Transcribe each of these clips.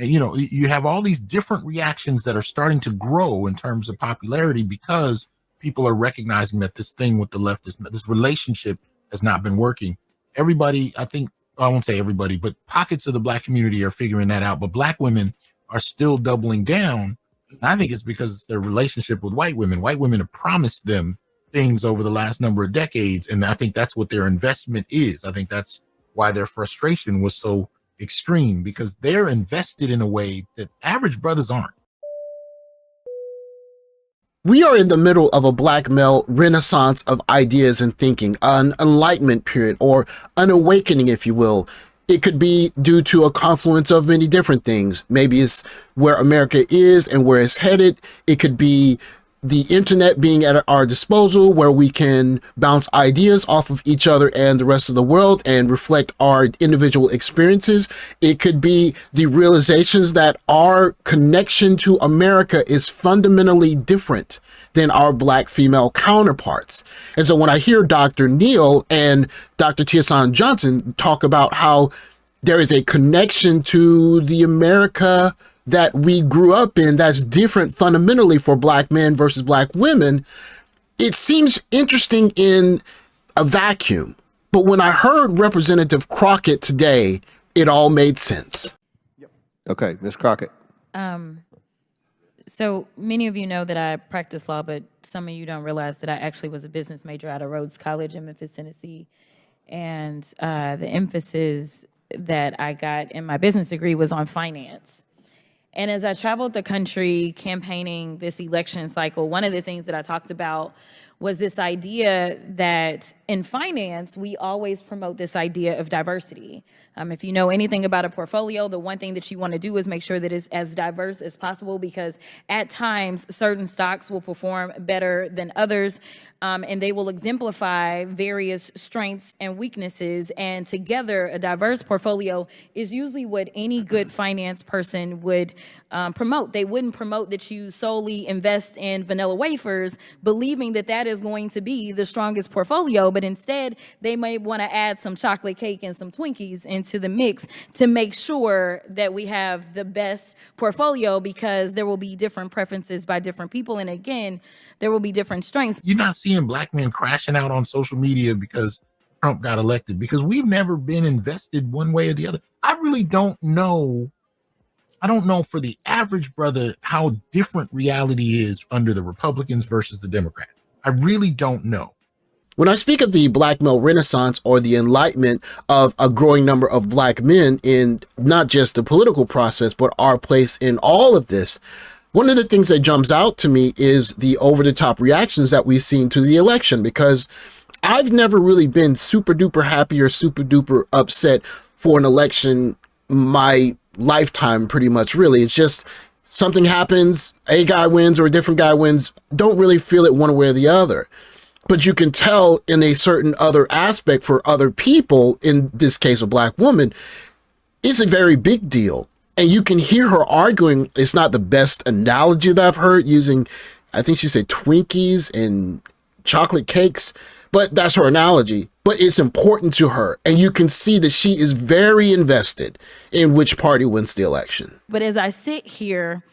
And, you have all these different reactions that are starting to grow in terms of popularity because people are recognizing that this thing with the left, this relationship has not been working. Everybody, I think, I won't say everybody, but pockets of the Black community are figuring that out. But Black women are still doubling down. And I think it's because it's their relationship with white women. White women have promised them things over the last number of decades. And I think that's what their investment is. I think that's why their frustration was so extreme, because they're invested in a way that average brothers aren't. We are in the middle of a Black male renaissance of ideas and thinking, an enlightenment period, or an awakening, if you will. It could be due to a confluence of many different things. Maybe it's where America is and where it's headed. It could be the internet being at our disposal, where we can bounce ideas off of each other and the rest of the world and reflect our individual experiences. It could be the realizations that our connection to America is fundamentally different than our Black female counterparts. And so when I hear Dr. Neal and Dr. Hasan Johnson talk about how there is a connection to the America that we grew up in that's different fundamentally for Black men versus Black women, it seems interesting in a vacuum. But when I heard Representative Crockett today, it all made sense. Okay, Ms. Crockett. So many of you know that I practice law, but some of you don't realize that I actually was a business major out of Rhodes College in Memphis, Tennessee. And the emphasis that I got in my business degree was on finance. And as I traveled the country campaigning this election cycle, one of the things that I talked about was this idea that in finance, we always promote this idea of diversity. If you know anything about a portfolio, the one thing that you want to do is make sure that it's as diverse as possible, because at times certain stocks will perform better than others, and they will exemplify various strengths and weaknesses. And together, a diverse portfolio is usually what any good finance person would promote. They wouldn't promote that you solely invest in vanilla wafers, believing that that is going to be the strongest portfolio, but instead they may want to add some chocolate cake and some Twinkies into the mix to make sure that we have the best portfolio, because there will be different preferences by different people. And again, there will be different strengths. You're not seeing Black men crashing out on social media because Trump got elected, because we've never been invested one way or the other. I really don't know. I don't know for the average brother how different reality is under the Republicans versus the Democrats. I really don't know. When I speak of the Black male renaissance or the enlightenment of a growing number of Black men in not just the political process, but our place in all of this, one of the things that jumps out to me is the over-the-top reactions that we've seen to the election, because I've never really been super duper happy or super duper upset for an election my lifetime, pretty much, really. It's just something happens, a guy wins or a different guy wins, don't really feel it one way or the other. But you can tell in a certain other aspect for other people, in this case a Black woman, it's a very big deal. And you can hear her arguing. It's not the best analogy that I've heard, using, I think she said Twinkies and chocolate cakes, but that's her analogy. But it's important to her. And you can see that she is very invested in which party wins the election. But as I sit here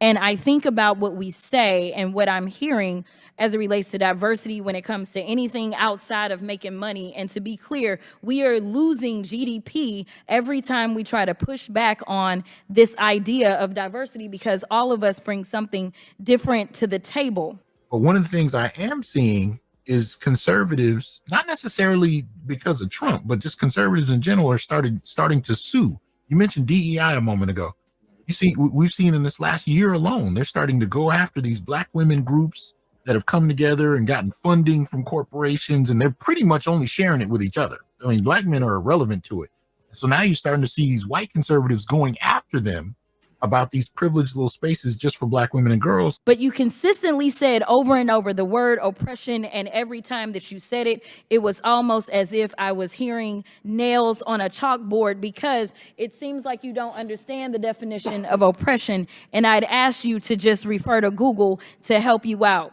and I think about what we say and what I'm hearing as it relates to diversity when it comes to anything outside of making money, and to be clear, we are losing GDP every time we try to push back on this idea of diversity, because all of us bring something different to the table. But one of the things I am seeing is conservatives, not necessarily because of Trump, but just conservatives in general, are starting to sue. You mentioned DEI a moment ago. You see, we've seen in this last year alone, they're starting to go after these Black women groups that have come together and gotten funding from corporations, and they're pretty much only sharing it with each other. I mean, Black men are irrelevant to it. So now you're starting to see these white conservatives going after them about these privileged little spaces just for Black women and girls. But you consistently said over and over the word oppression, and every time that you said it, it was almost as if I was hearing nails on a chalkboard, because it seems like you don't understand the definition of oppression. And I'd ask you to just refer to Google to help you out.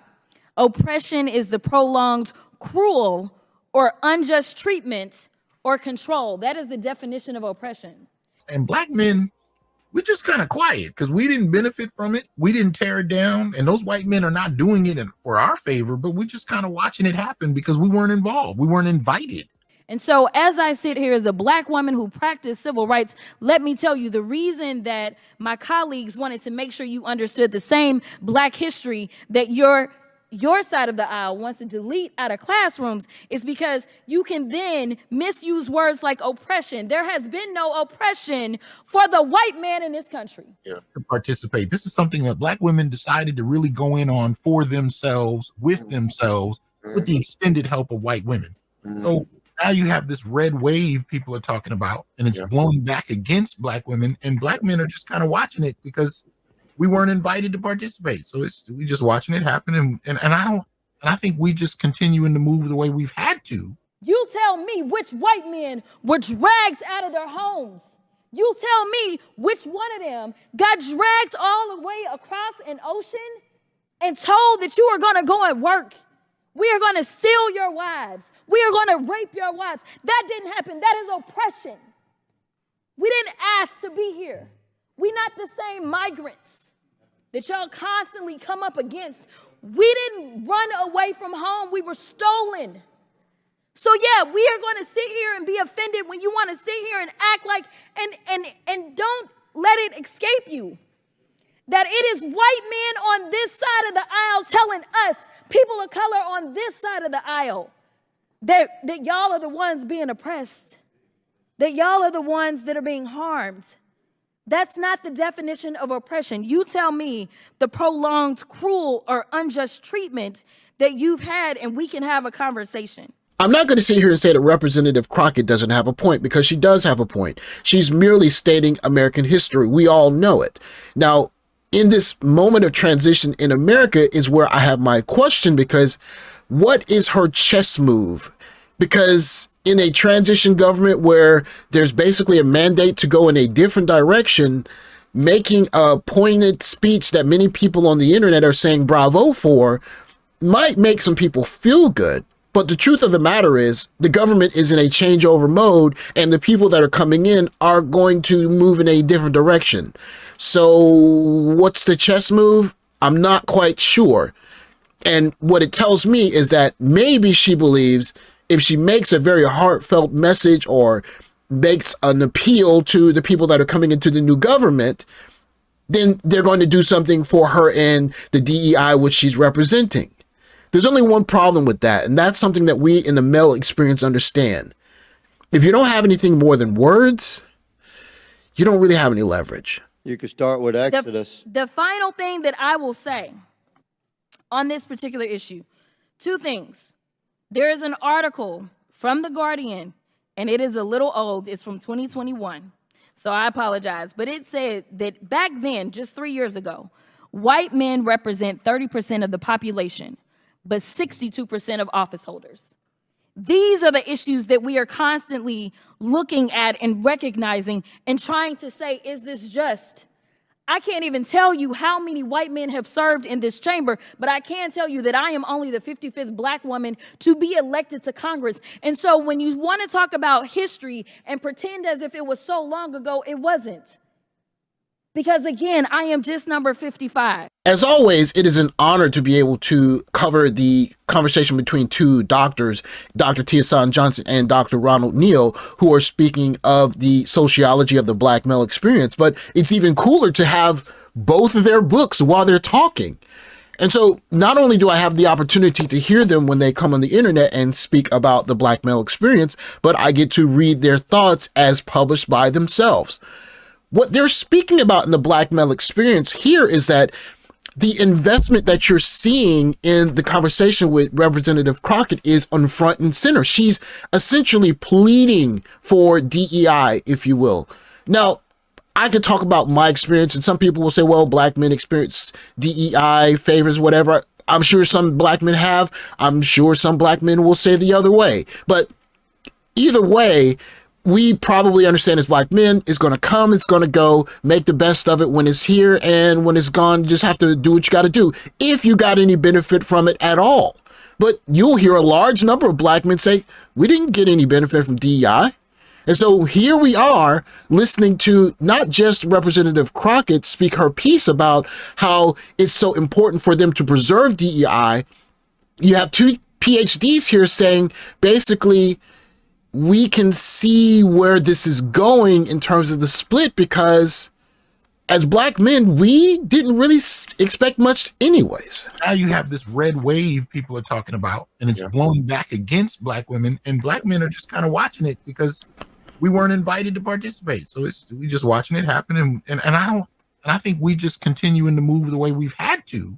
Oppression is the prolonged, cruel, or unjust treatment or control. That is the definition of oppression. And Black men we're just kind of quiet because we didn't benefit from it. We didn't tear it down. And those white men are not doing it for our favor, but we're just kind of watching it happen because we weren't involved. We weren't invited. And so as I sit here as a Black woman who practiced civil rights, let me tell you the reason that my colleagues wanted to make sure you understood the same Black history that your side of the aisle wants to delete out of classrooms is because you can then misuse words like oppression. There has been no oppression for the white man in this country. Yeah. To participate. This is something that Black women decided to really go in on for themselves, with themselves, with the extended help of white women. So now you have this red wave people are talking about, and it's blowing back against Black women, and Black men are just kind of watching it because we weren't invited to participate. So we just watching it happen, and I think we just continuing to move the way we've had to. You tell me which white men were dragged out of their homes. You tell me which one of them got dragged all the way across an ocean and told that you are going to go and work. We are going to steal your wives. We are going to rape your wives. That didn't happen. That is oppression. We didn't ask to be here. We not the same migrants that y'all constantly come up against. We didn't run away from home. We were stolen. So yeah, we are going to sit here and be offended when you want to sit here and act like, and don't let it escape you that it is white men on this side of the aisle telling us, people of color on this side of the aisle, that y'all are the ones being oppressed, that y'all are the ones that are being harmed. That's not the definition of oppression. You tell me the prolonged, cruel, or unjust treatment that you've had, and we can have a conversation. I'm not going to sit here and say that Representative Crockett doesn't have a point, because she does have a point. She's merely stating American history. We all know it. Now, in this moment of transition in America is where I have my question, because what is her chess move? Because in a transition government where there's basically a mandate to go in a different direction, making a pointed speech that many people on the internet are saying bravo for might make some people feel good. But the truth of the matter is the government is in a changeover mode, and the people that are coming in are going to move in a different direction. So what's the chess move? I'm not quite sure. And what it tells me is that maybe she believes if she makes a very heartfelt message or makes an appeal to the people that are coming into the new government, then they're going to do something for her and the DEI, which she's representing. There's only one problem with that, and that's something that we in the male experience understand. If you don't have anything more than words, you don't really have any leverage. You could start with Exodus. The final thing that I will say on this particular issue, two things. There is an article from The Guardian, and it is a little old. It's from 2021, so I apologize. But it said that back then, just 3 years ago, white men represent 30% of the population, but 62% of office holders. These are the issues that we are constantly looking at and recognizing and trying to say, is this just? I can't even tell you how many white men have served in this chamber, but I can tell you that I am only the 55th black woman to be elected to Congress. And so when you want to talk about history and pretend as if it was so long ago, it wasn't. Because again, I am just number 55. As always, it is an honor to be able to cover the conversation between two doctors, Dr. Hasan Johnson and Dr. Ronald Neal, who are speaking of the sociology of the black male experience. But it's even cooler to have both of their books while they're talking. And so not only do I have the opportunity to hear them when they come on the internet and speak about the black male experience, but I get to read their thoughts as published by themselves. What they're speaking about in the black male experience here is that the investment that you're seeing in the conversation with Representative Crockett is on front and center. She's essentially pleading for DEI, if you will. Now, I could talk about my experience, and some people will say, well, black men experience DEI, favors, whatever. I'm sure some black men have. I'm sure some black men will say the other way. But either way, we probably understand as black men, it's going to come, it's going to go, make the best of it when it's here, and when it's gone, you just have to do what you got to do, if you got any benefit from it at all. But you'll hear a large number of black men say, we didn't get any benefit from DEI. And so here we are listening to not just Representative Crockett speak her piece about how it's so important for them to preserve DEI. You have two PhDs here saying basically we can see where this is going in terms of the split, because as Black men, we didn't really expect much anyways. Now you have this red wave people are talking about, and it's blowing back against Black women, and Black men are just kind of watching it because we weren't invited to participate. So we just watching it happen, and I think we just continuing to move the way we've had to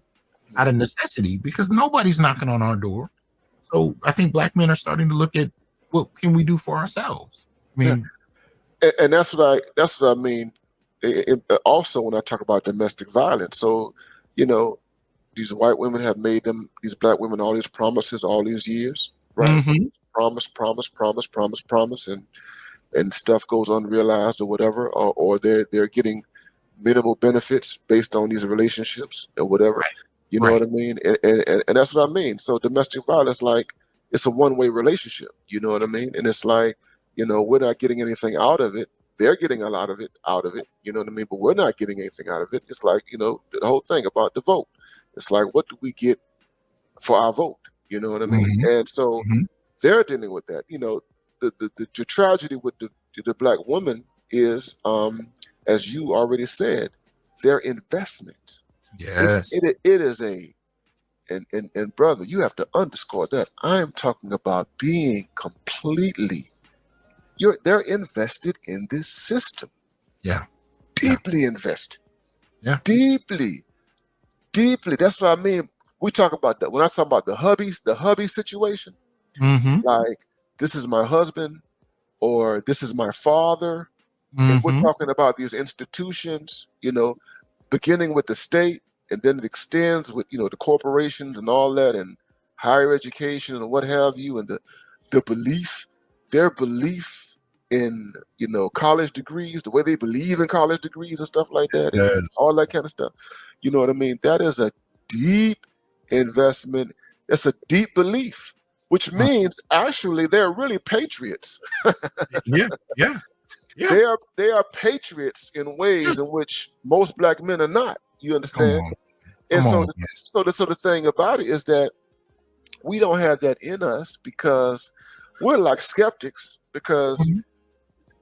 out of necessity, because nobody's knocking on our door. So I think Black men are starting to look at what can we do for ourselves. I mean, and that's what I mean. Also, when I talk about domestic violence, so these white women have made these Black women all these promises all these years, right? Mm-hmm. Promise, and stuff goes unrealized or whatever, or they're getting minimal benefits based on these relationships or whatever. Right. You know what I mean? And that's what I mean. So domestic violence, like, it's a one-way relationship. You know what I mean? And it's like, we're not getting anything out of it. They're getting a lot of it out of it. You know what I mean? But we're not getting anything out of it. It's like, the whole thing about the vote. It's like, what do we get for our vote? You know what I mean? Mm-hmm. And so they're dealing with that. The tragedy with the Black woman is, as you already said, their investment. Yes. It is and brother, you have to underscore that. I'm talking about being completely, they're invested in this system. Yeah. Deeply invested. Yeah. Deeply. That's what I mean. We talk about that. When I talk about the hubby situation, like, this is my husband, or this is my father. And we're talking about these institutions, beginning with the state, and then it extends with, the corporations and all that, and higher education and what have you, and their belief in, college degrees, the way they believe in college degrees and stuff like that, and all that kind of stuff. You know what I mean? That is a deep investment. It's a deep belief, which means actually they're really patriots. Yeah. They are patriots in ways in which most Black men are not. You understand? And so the thing about it is that we don't have that in us, because we're like skeptics, because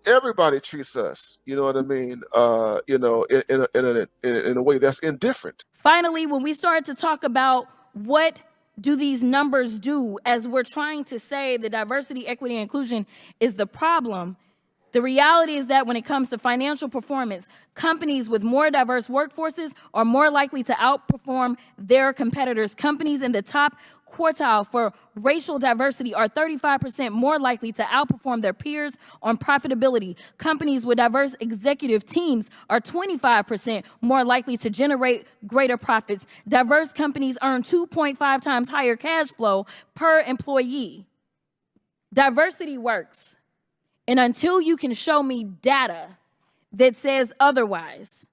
everybody treats us, you know what I mean, in a way that's indifferent. Finally, when we start to talk about what do these numbers do, as we're trying to say that diversity, equity, and inclusion is the problem, the reality is that when it comes to financial performance, companies with more diverse workforces are more likely to outperform their competitors. Companies in the top quartile for racial diversity are 35% more likely to outperform their peers on profitability. Companies with diverse executive teams are 25% more likely to generate greater profits. Diverse companies earn 2.5 times higher cash flow per employee. Diversity works. And until you can show me data that says otherwise,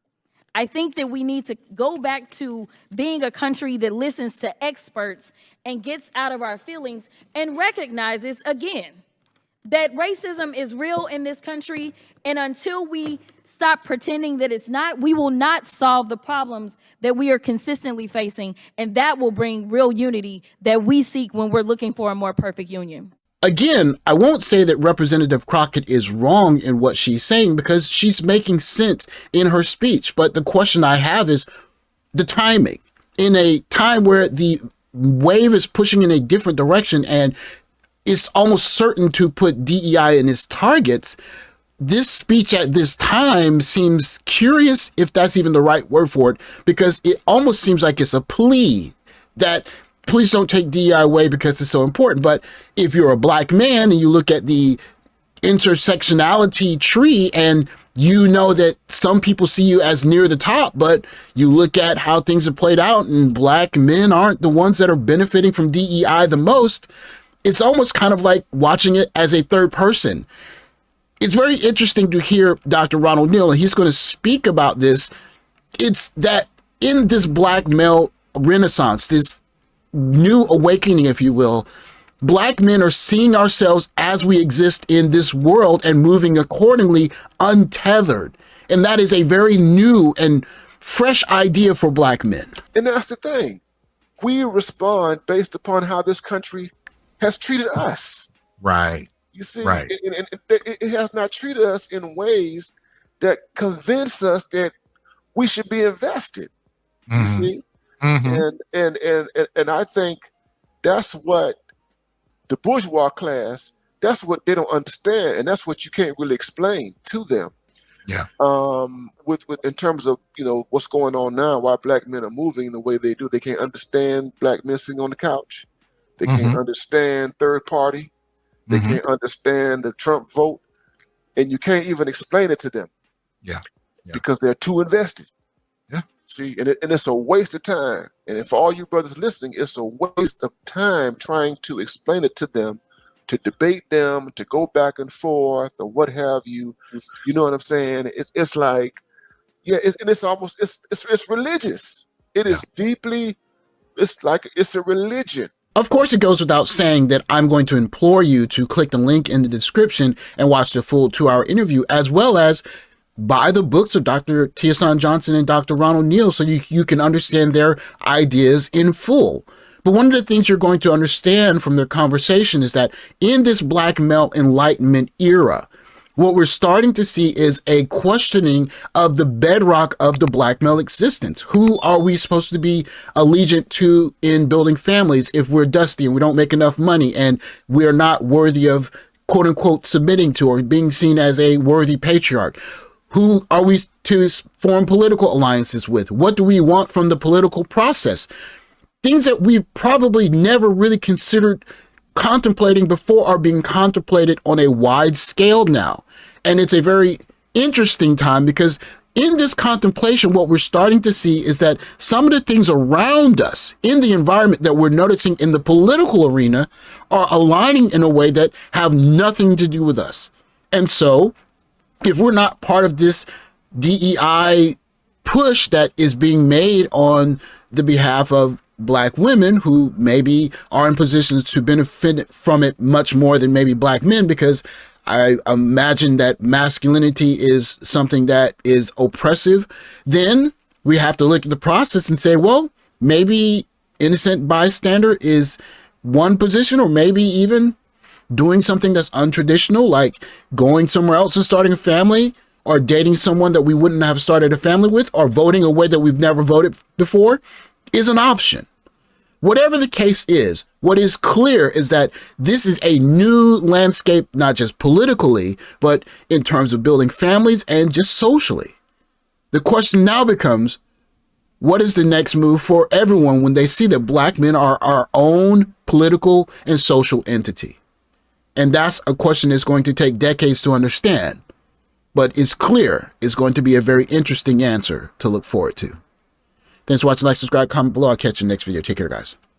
I think that we need to go back to being a country that listens to experts and gets out of our feelings and recognizes, again, that racism is real in this country. And until we stop pretending that it's not, we will not solve the problems that we are consistently facing. And that will bring real unity that we seek when we're looking for a more perfect union. Again, I won't say that Representative Crockett is wrong in what she's saying, because she's making sense in her speech. But the question I have is the timing. In a time where the wave is pushing in a different direction and it's almost certain to put DEI in its targets, this speech at this time seems curious, if that's even the right word for it, because it almost seems like it's a plea that please don't take DEI away because it's so important. But if you're a Black man and you look at the intersectionality tree and you know that some people see you as near the top, but you look at how things have played out and Black men aren't the ones that are benefiting from DEI the most, it's almost kind of like watching it as a third person. It's very interesting to hear Dr. Ronald Neal, and he's going to speak about this. It's that in this Black male renaissance, this new awakening, if you will, Black men are seeing ourselves as we exist in this world and moving accordingly, untethered. And that is a very new and fresh idea for Black men. And that's the thing. We respond based upon how this country has treated us. Right. You see, Right. and it has not treated us in ways that convince us that we should be invested. You see, and I think that's what the bourgeois class, that's what they don't understand, and that's what you can't really explain to them. Yeah. With in terms of, you know, what's going on now, why Black men are moving the way they do. They can't understand Black men sitting on the couch. They can't understand third party. They can't understand the Trump vote, and you can't even explain it to them. Yeah. Because they're too invested. Yeah. See, and it's a waste of time. And for all you brothers listening, it's a waste of time trying to explain it to them, to debate them, to go back and forth, or what have you. You know what I'm saying? It's like, yeah, it's almost it's religious. It is deeply. It's like it's a religion. Of course, it goes without saying that I'm going to implore you to click the link in the description and watch the full 2-hour interview, as well as buy the books of Dr. Hasan Johnson and Dr. Ronald Neal so you can understand their ideas in full. But one of the things you're going to understand from their conversation is that in this Black male enlightenment era, what we're starting to see is a questioning of the bedrock of the Black male existence. Who are we supposed to be allegiant to in building families if we're dusty and we don't make enough money and we're not worthy of, quote unquote, submitting to or being seen as a worthy patriarch? Who are we to form political alliances with? What do we want from the political process? Things that we probably never really considered contemplating before are being contemplated on a wide scale now. And it's a very interesting time because in this contemplation, what we're starting to see is that some of the things around us in the environment that we're noticing in the political arena are aligning in a way that have nothing to do with us. And so if we're not part of this DEI push that is being made on the behalf of Black women who maybe are in positions to benefit from it much more than maybe Black men, because I imagine that masculinity is something that is oppressive, then we have to look at the process and say, well, maybe innocent bystander is one position, or maybe even doing something that's untraditional, like going somewhere else and starting a family, or dating someone that we wouldn't have started a family with, or voting a way that we've never voted before, is an option. Whatever the case is, what is clear is that this is a new landscape, not just politically, but in terms of building families and just socially. The question now becomes, what is the next move for everyone when they see that Black men are our own political and social entity? And that's a question that's going to take decades to understand, but it's clear it's going to be a very interesting answer to look forward to. Thanks for watching. Like, subscribe, comment below. I'll catch you in the next video. Take care, guys.